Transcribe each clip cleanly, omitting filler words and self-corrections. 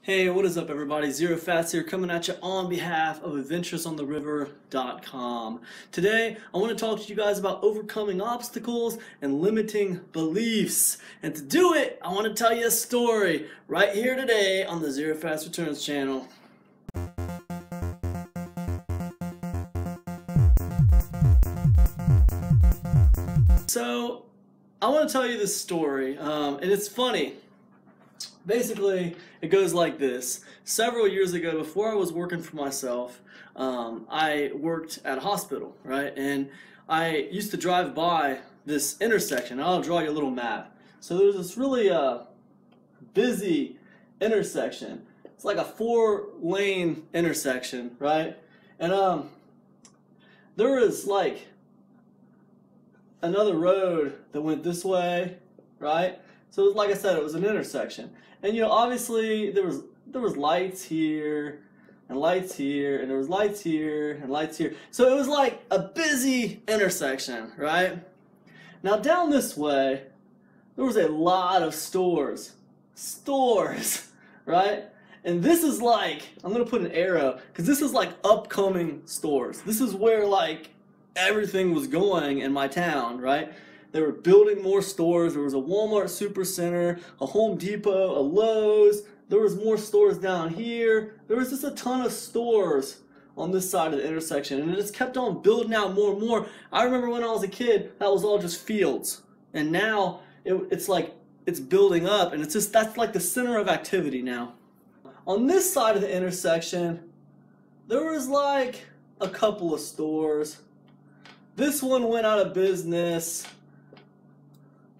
Hey, what is up everybody? Zero Fats here coming at you on behalf of adventuresontheriver.com. Today, I want to talk to you guys about overcoming obstacles and limiting beliefs. And to do it, I want to tell you a story right here today on the Zero Fats Returns channel. So, I want to tell you this story, and it's funny. Basically, it goes like this. Several years ago, before I was working for myself, I worked at a hospital, right? And I used to drive by this intersection. I'll draw you a little map. So there's this really busy intersection. It's like a 4-lane intersection, right? And there was like another road that went this way, right? So like I said, it was an intersection. And obviously there was lights here and lights here and there was lights here and lights here. So it was like a busy intersection, right? Now down this way, there was a lot of stores, right? And this is like, I'm gonna put an arrow, because this is like upcoming stores. This is where like everything was going in my town, right? They were building more stores. There was a Walmart Supercenter, a Home Depot, a Lowe's. There was more stores down here. There was just a ton of stores on this side of the intersection, and it just kept on building out more and more. I remember when I was a kid, that was all just fields, and now it's like it's building up, and that's like the center of activity now. On this side of the intersection, there was like a couple of stores. This one went out of business.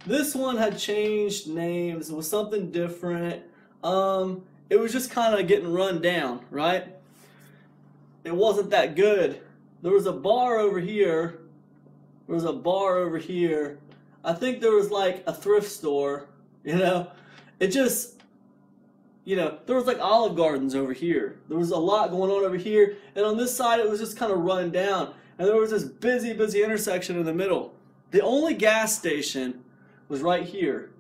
This one had changed names. It was something different. It was just kind of getting run down, right? It wasn't that good. There was a bar over here. There was a bar over here. I think there was like a thrift store, It just, there was like Olive Gardens over here. There was a lot going on over here. And on this side, it was just kind of run down. And there was this busy intersection in the middle. The only gas station was right here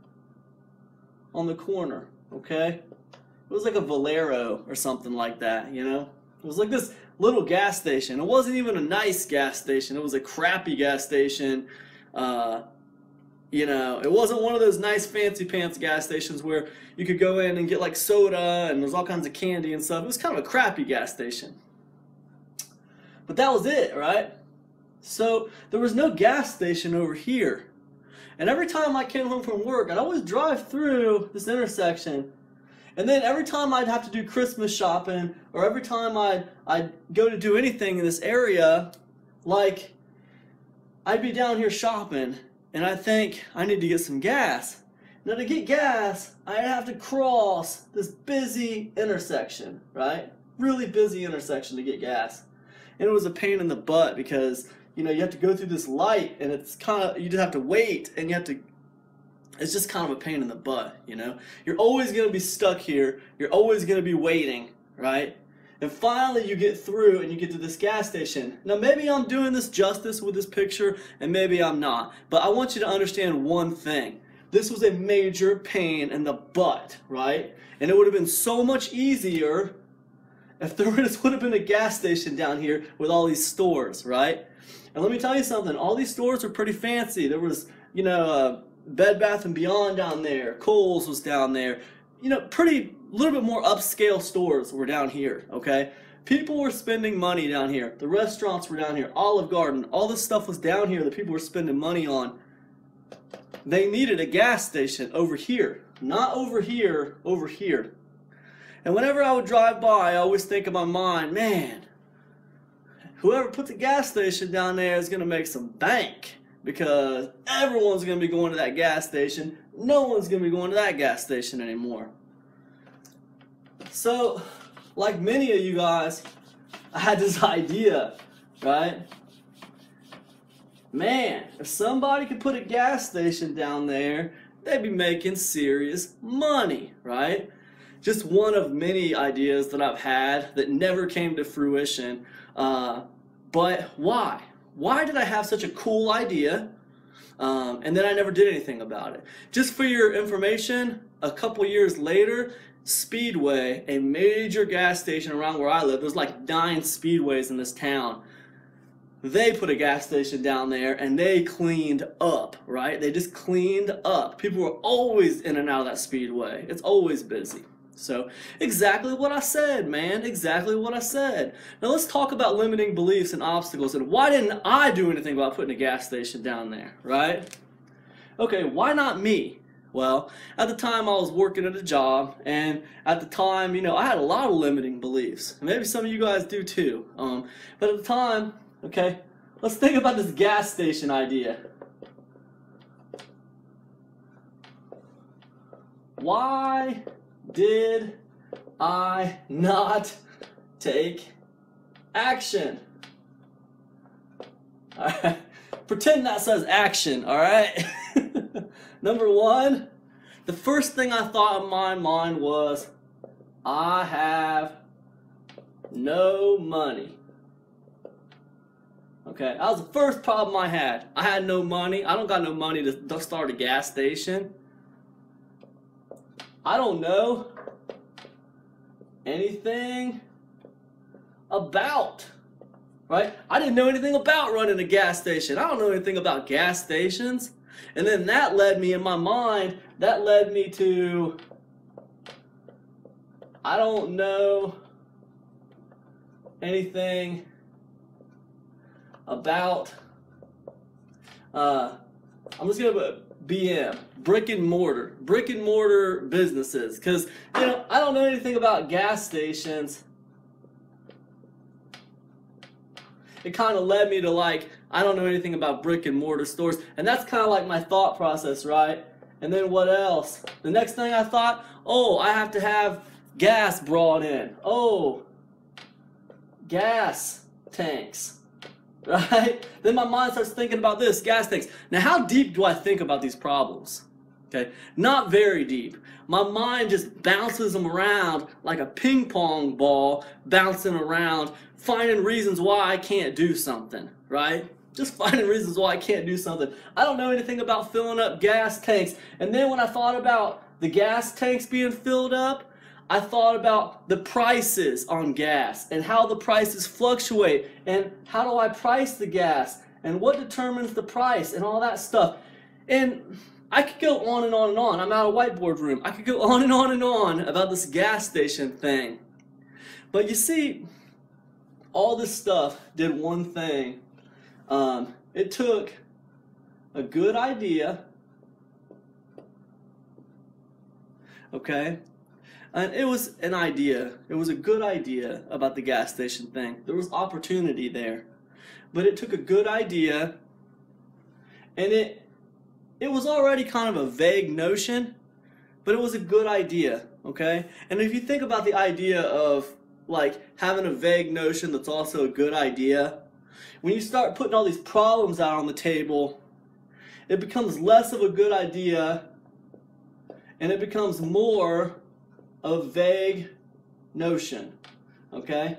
on the corner, okay? It was like a Valero or something like that, It was like this little gas station. It wasn't even a nice gas station. It was a crappy gas station. It wasn't one of those nice fancy pants gas stations where you could go in and get like soda and there's all kinds of candy and stuff. It was kind of a crappy gas station. But that was it, right? So there was no gas station over here. And every time I came home from work, I'd always drive through this intersection. And then every time I'd have to do Christmas shopping, or every time I'd go to do anything in this area, like, I'd be down here shopping, and I'd think, I need to get some gas. Now to get gas, I'd have to cross this busy intersection, right? Really busy intersection to get gas. And it was a pain in the butt because you have to go through this light, and it's you just have to wait, and it's just kind of a pain in the butt, You're always going to be stuck here. You're always going to be waiting, right? And finally you get through and you get to this gas station. Now maybe I'm doing this justice with this picture, and maybe I'm not. But I want you to understand one thing. This was a major pain in the butt, right? And it would have been so much easier if there would have been a gas station down here with all these stores, right? And let me tell you something, all these stores were pretty fancy. There was, Bed Bath & Beyond down there, Kohl's was down there. Little bit more upscale stores were down here, okay? People were spending money down here. The restaurants were down here, Olive Garden, all this stuff was down here that people were spending money on. They needed a gas station over here, not over here, over here. And whenever I would drive by, I always think in my mind, man, whoever puts a gas station down there is going to make some bank, because everyone's going to be going to that gas station. No one's going to be going to that gas station anymore. So, like many of you guys, I had this idea, right? Man, if somebody could put a gas station down there, they'd be making serious money, right? Just one of many ideas that I've had that never came to fruition. But why? Why did I have such a cool idea and then I never did anything about it? Just for your information, a couple years later, Speedway, a major gas station around where I live, there's like 9 Speedways in this town. They put a gas station down there and they cleaned up, right? They just cleaned up. People were always in and out of that Speedway. It's always busy. So exactly what I said, man. Exactly what I said. Now let's talk about limiting beliefs and obstacles, and why didn't I do anything about putting a gas station down there, right? Okay, why not me? Well, at the time I was working at a job, and at the time, you know, I had a lot of limiting beliefs. And maybe some of you guys do too. But at the time, okay, let's think about this gas station idea. Why did I not take action? All right. Pretend that says action, all right? Number one, the first thing I thought in my mind was, I have no money. Okay, that was the first problem I had. I had no money. I don't got no money to start a gas station. I don't know anything about, right? I didn't know anything about running a gas station. I don't know anything about gas stations. And then that led me, in my mind, that led me to, I don't know anything about, I'm just going to put BM, brick and mortar businesses, because, you know, I don't know anything about gas stations. It kind of led me to, like, I don't know anything about brick and mortar stores, and that's kind of like my thought process, right? And then what else? The next thing I thought, oh, I have to have gas brought in. Oh, gas tanks, right? Then my mind starts thinking about this, gas tanks. Now, how deep do I think about these problems? Okay, not very deep. My mind just bounces them around like a ping pong ball, bouncing around, finding reasons why I can't do something, right? Just finding reasons why I can't do something. I don't know anything about filling up gas tanks. And then when I thought about the gas tanks being filled up, I thought about the prices on gas and how the prices fluctuate and how do I price the gas and what determines the price and all that stuff. And I could go on and on and on. I'm out of whiteboard room. I could go on and on and on about this gas station thing. But you see, all this stuff did one thing. It took a good idea, okay? And it was an idea. It was a good idea about the gas station thing. There was opportunity there. But it took a good idea, and it was already kind of a vague notion, but it was a good idea, okay? And if you think about the idea of, like, having a vague notion that's also a good idea, when you start putting all these problems out on the table, it becomes less of a good idea and it becomes more of a vague notion, okay?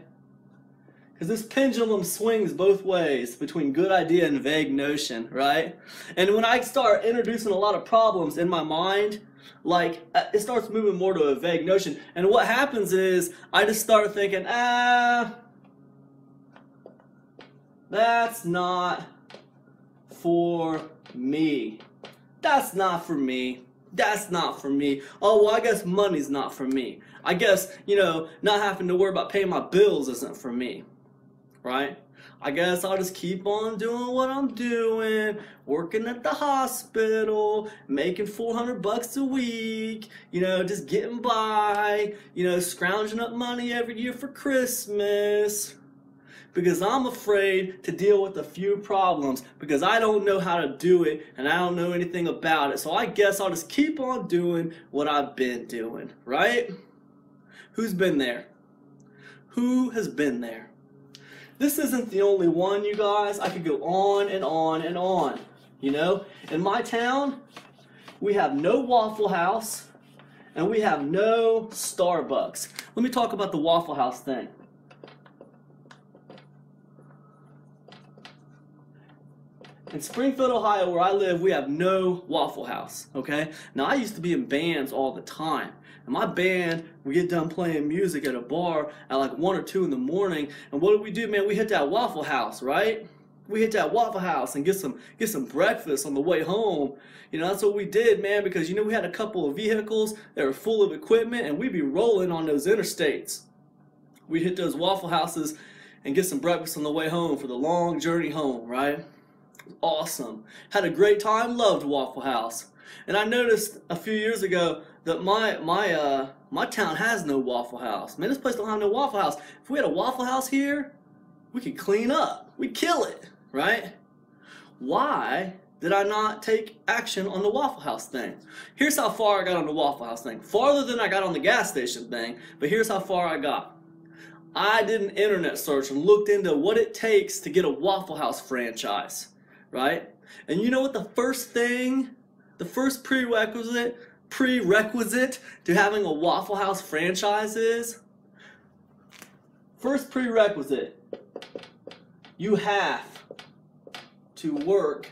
Because this pendulum swings both ways between good idea and vague notion, right? And when I start introducing a lot of problems in my mind, like, it starts moving more to a vague notion. And what happens is I just start thinking, that's not for me. That's not for me. That's not for me. Oh, well, I guess money's not for me. I guess, you know, not having to worry about paying my bills isn't for me. Right? I guess I'll just keep on doing what I'm doing, working at the hospital, making $400 a week, you know, just getting by, you know, scrounging up money every year for Christmas. Because I'm afraid to deal with a few problems because I don't know how to do it and I don't know anything about it. So I guess I'll just keep on doing what I've been doing, right? Who's been there? Who has been there? This isn't the only one, you guys. I could go on and on and on. You know, in my town, we have no Waffle House and we have no Starbucks. Let me talk about the Waffle House thing. In Springfield, Ohio, where I live, we have no Waffle House, okay? Now, I used to be in bands all the time. And my band, we get done playing music at a bar at like 1 or 2 in the morning, and what do, man? We hit that Waffle House, right? We hit that Waffle House and get some breakfast on the way home. You know, that's what we did, man, because, you know, we had a couple of vehicles that were full of equipment, and we'd be rolling on those interstates. We'd hit those Waffle Houses and get some breakfast on the way home for the long journey home, right? Awesome. Had a great time, loved Waffle House. And I noticed a few years ago that my town has no Waffle House. Man, this place don't have no Waffle House. If we had a Waffle House here, we could clean up. We'd kill it, right? Why did I not take action on the Waffle House thing? Here's how far I got on the Waffle House thing. Farther than I got on the gas station thing, but here's how far I got. I did an internet search and looked into what it takes to get a Waffle House franchise, right? And you know what the first prerequisite to having a Waffle House franchise is? First prerequisite, you have to work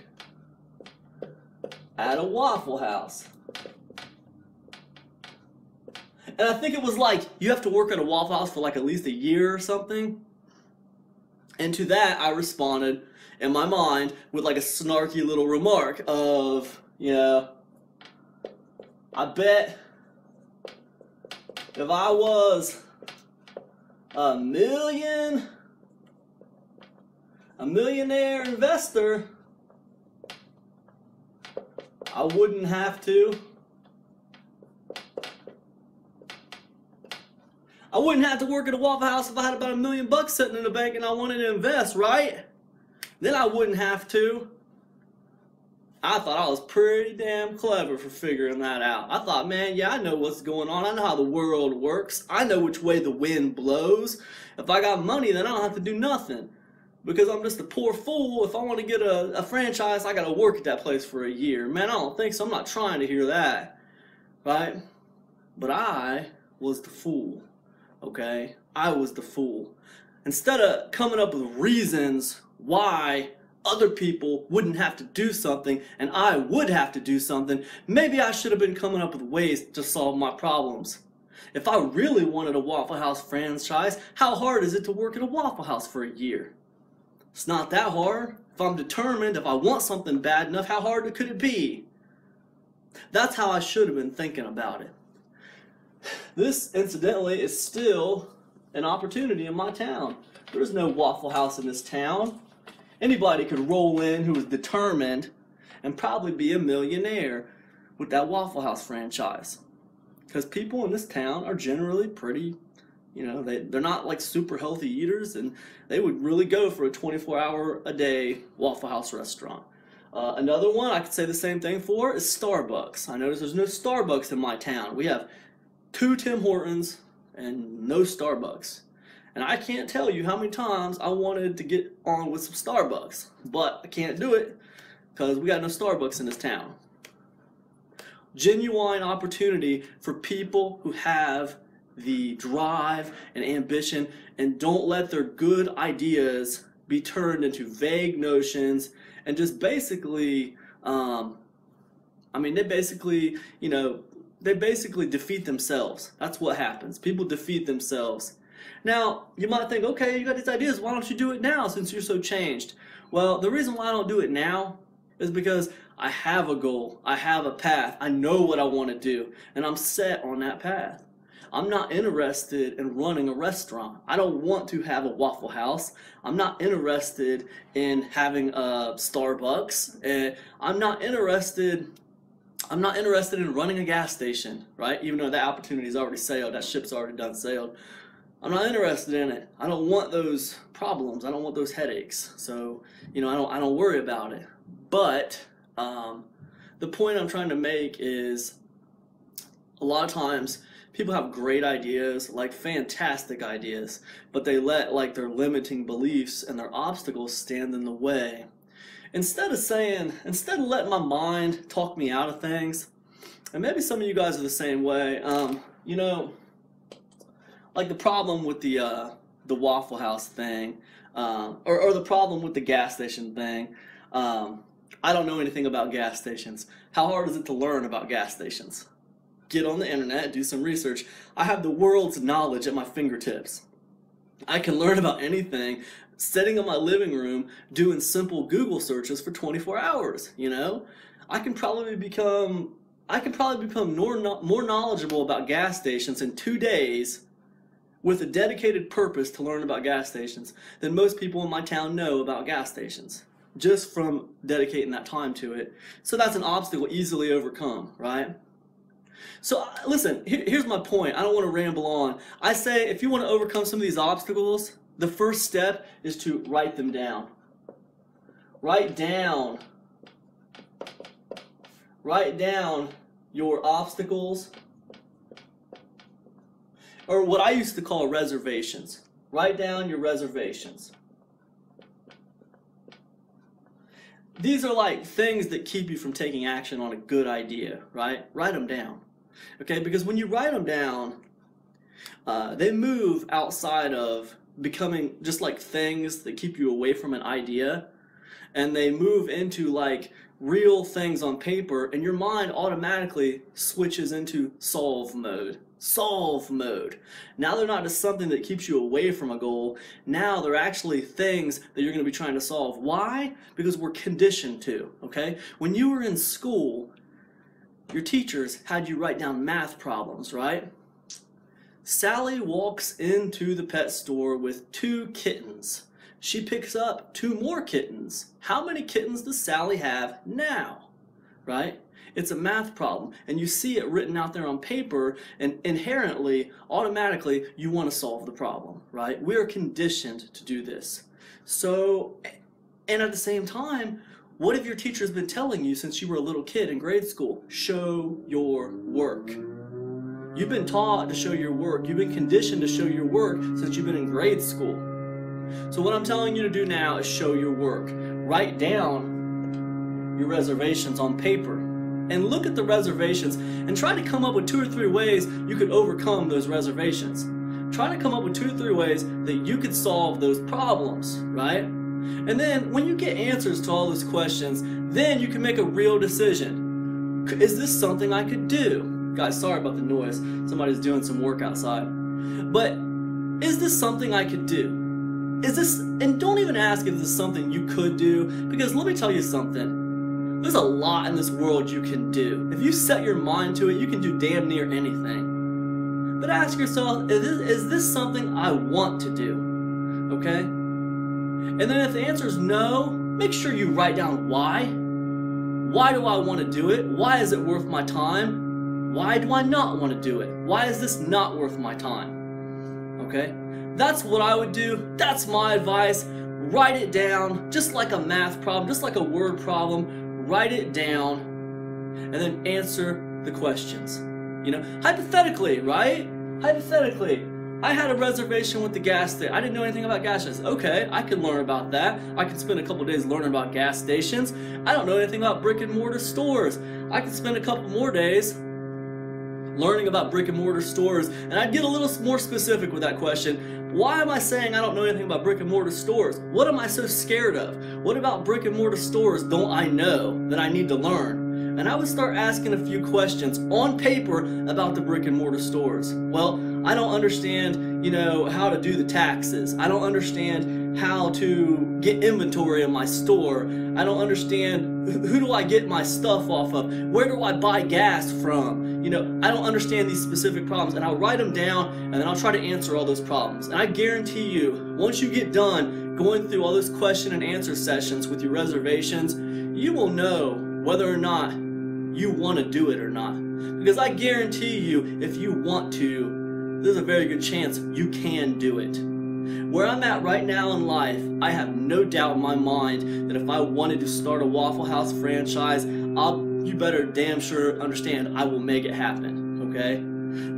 at a Waffle House. And I think it was like, you have to work at a Waffle House for like at least a year or something. And to that, I responded in my mind with like a snarky little remark of, you know, I bet if I was a millionaire investor, I wouldn't have to. I wouldn't have to work at a Waffle House if I had about $1 million sitting in the bank and I wanted to invest, right? Then I wouldn't have to. I thought I was pretty damn clever for figuring that out. I thought, man, yeah, I know what's going on. I know how the world works. I know which way the wind blows. If I got money, then I don't have to do nothing. Because I'm just a poor fool. If I want to get a franchise, I got to work at that place for a year. Man, I don't think so. I'm not trying to hear that. Right? But I was the fool. Okay? I was the fool. Instead of coming up with reasons why other people wouldn't have to do something and I would have to do something, maybe I should have been coming up with ways to solve my problems. If I really wanted a Waffle House franchise, how hard is it to work at a Waffle House for a year? It's not that hard. If I'm determined, if I want something bad enough, how hard could it be? That's how I should have been thinking about it. This, incidentally, is still an opportunity in my town. There's no Waffle House in this town. Anybody could roll in who is determined and probably be a millionaire with that Waffle House franchise. Because people in this town are generally pretty, you know, they're not like super healthy eaters, and they would really go for a 24-hour-a-day Waffle House restaurant. Another one I could say the same thing for is Starbucks. I notice there's no Starbucks in my town. We have 2 Tim Hortons and no Starbucks. And I can't tell you how many times I wanted to get on with some Starbucks, but I can't do it because we got no Starbucks in this town. Genuine opportunity for people who have the drive and ambition and don't let their good ideas be turned into vague notions and just basically, they basically defeat themselves. That's what happens. People defeat themselves. Now, you might think, okay, you got these ideas, why don't you do it now since you're so changed? Well, the reason why I don't do it now is because I have a goal, I have a path, I know what I want to do, and I'm set on that path. I'm not interested in running a restaurant. I don't want to have a Waffle House. I'm not interested in having a Starbucks, and I'm not interested in running a gas station, right? Even though that opportunity's already sailed, that ship's already done sailed. I'm not interested in it. I don't want those problems. I don't want those headaches. So, you know, I don't worry about it. But the point I'm trying to make is a lot of times people have great ideas, like fantastic ideas, but they let like their limiting beliefs and their obstacles stand in the way. Instead of letting my mind talk me out of things, and maybe some of you guys are the same way, you know, like the problem with the Waffle House thing, or the problem with the gas station thing, I don't know anything about gas stations. How hard is it to learn about gas stations? Get on the internet, do some research. I have the world's knowledge at my fingertips. I can learn about anything sitting in my living room doing simple Google searches for 24 hours, you know? I can probably become more knowledgeable about gas stations in 2 days with a dedicated purpose to learn about gas stations than most people in my town know about gas stations, just from dedicating that time to it. So that's an obstacle easily overcome, right? So listen, here's my point. I don't want to ramble on. I say if you want to overcome some of these obstacles, the first step is to write them down. Write down your obstacles, or what I used to call reservations. Write down your reservations. These are like things that keep you from taking action on a good idea, right? Write them down. Okay, because when you write them down, they move outside of becoming just like things that keep you away from an idea, and they move into like real things on paper, and your mind automatically switches into solve mode. Solve mode. Now they're not just something that keeps you away from a goal. Now they're actually things that you're going to be trying to solve. Why? Because we're conditioned to, okay? When you were in school, your teachers had you write down math problems, right? Sally walks into the pet store with 2 kittens. She picks up 2 more kittens. How many kittens does Sally have now? Right? It's a math problem, and you see it written out there on paper, and inherently, automatically, you want to solve the problem, right? We are conditioned to do this. So, and at the same time, what have your teachers been telling you since you were a little kid in grade school? Show your work. You've been taught to show your work. You've been conditioned to show your work since you've been in grade school. So what I'm telling you to do now is show your work. Write down your reservations on paper. And look at the reservations and try to come up with 2 or 3 ways you could overcome those reservations. Try to come up with 2 or 3 ways that you could solve those problems, right? And then when you get answers to all those questions, then you can make a real decision. Is this something I could do? Guys, sorry about the noise. Somebody's doing some work outside. But is this something I could do? Is this, and don't even ask if this is something you could do, because let me tell you something. There's a lot in this world you can do. If you set your mind to it, you can do damn near anything. But ask yourself, is this something I want to do? Okay? And then if the answer is no, make sure you write down why. Why do I want to do it? Why is it worth my time? Why do I not want to do it? Why is this not worth my time? Okay? That's what I would do. That's my advice. Write it down, just like a math problem, just like a word problem. Write it down, and then answer the questions. You know, hypothetically, right? Hypothetically, I had a reservation with the gas station. I didn't know anything about gas stations. Okay, I can learn about that. I can spend a couple days learning about gas stations. I don't know anything about brick and mortar stores. I can spend a couple more days learning about brick and mortar stores, and I'd get a little more specific with that question. Why am I saying I don't know anything about brick and mortar stores? What am I so scared of? What about brick and mortar stores don't I know that I need to learn? And I would start asking a few questions on paper about the brick and mortar stores. Well, I don't understand, you know, how to do the taxes. I don't understand how to get inventory in my store. I don't understand who do I get my stuff off of? Where do I buy gas from? You know, I don't understand these specific problems, and I'll write them down, and then I'll try to answer all those problems. And I guarantee you, once you get done going through all those question and answer sessions with your reservations, you will know whether or not you want to do it or not. Because I guarantee you, if you want to, there's a very good chance you can do it. Where I'm at right now in life, I have no doubt in my mind that if I wanted to start a Waffle House franchise, you better damn sure understand I will make it happen, okay?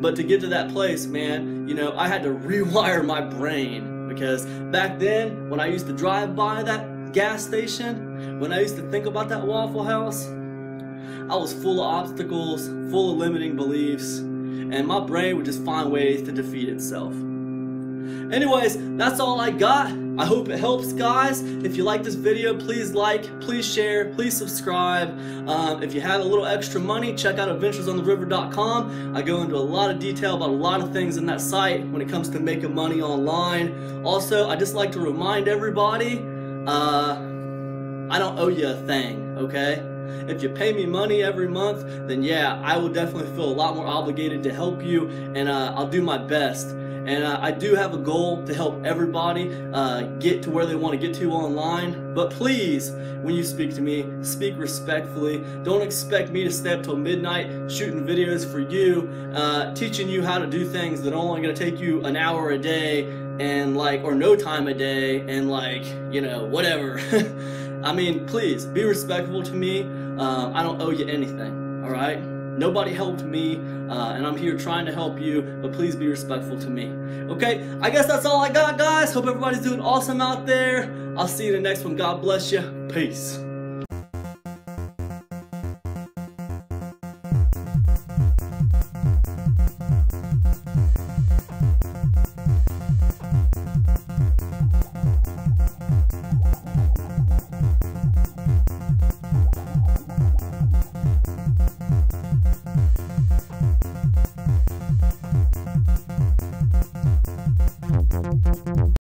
But to get to that place, man, you know, I had to rewire my brain, because back then, when I used to drive by that gas station, when I used to think about that Waffle House, I was full of obstacles, full of limiting beliefs, and my brain would just find ways to defeat itself. Anyways, that's all I got. I hope it helps, guys. If you like this video, please like, please share, please subscribe. If you have a little extra money, check out adventuresontheriver.com. I go into a lot of detail about a lot of things in that site when it comes to making money online. Also, I just like to remind everybody, I don't owe you a thing, okay? If you pay me money every month, then yeah, I will definitely feel a lot more obligated to help you, and I'll do my best. And I do have a goal to help everybody get to where they want to get to online. But please, when you speak to me, speak respectfully. Don't expect me to stay up till midnight shooting videos for you, teaching you how to do things that are only going to take you an hour a day, and or no time a day, and whatever. I mean, please be respectful to me. I don't owe you anything, all right? Nobody helped me, and I'm here trying to help you, but please be respectful to me. Okay, I guess that's all I got, guys. Hope everybody's doing awesome out there. I'll see you in the next one. God bless you. Peace.